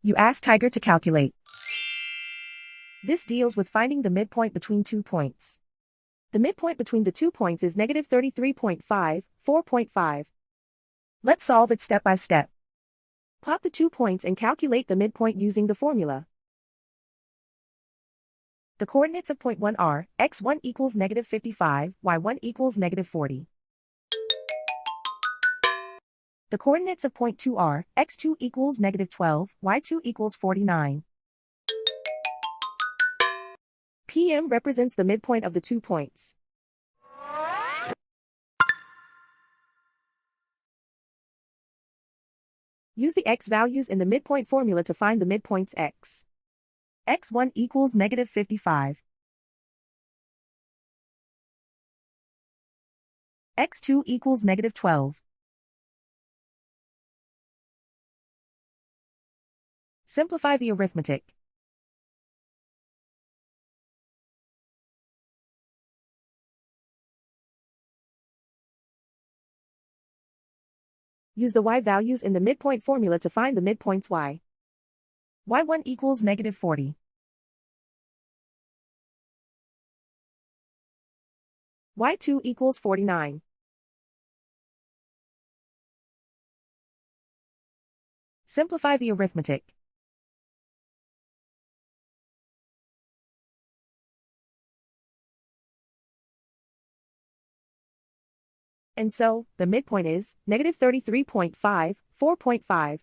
You ask Tiger to calculate. This deals with finding the midpoint between 2 points. The midpoint between the 2 points is negative 33.5, 4.5. Let's solve it step by step. Plot the 2 points and calculate the midpoint using the formula. The coordinates of point 1 are, x1 equals negative 55, y1 equals negative 40. The coordinates of point 2 are, x2 equals negative 12, y2 equals 49. PM represents the midpoint of the 2 points. Use the x values in the midpoint formula to find the midpoints x. x1 equals negative 55. x2 equals negative 12. Simplify the arithmetic. Use the y values in the midpoint formula to find the midpoints y. y1 equals negative 40. y2 equals 49. Simplify the arithmetic. And so, the midpoint is negative 33.5, 4.5.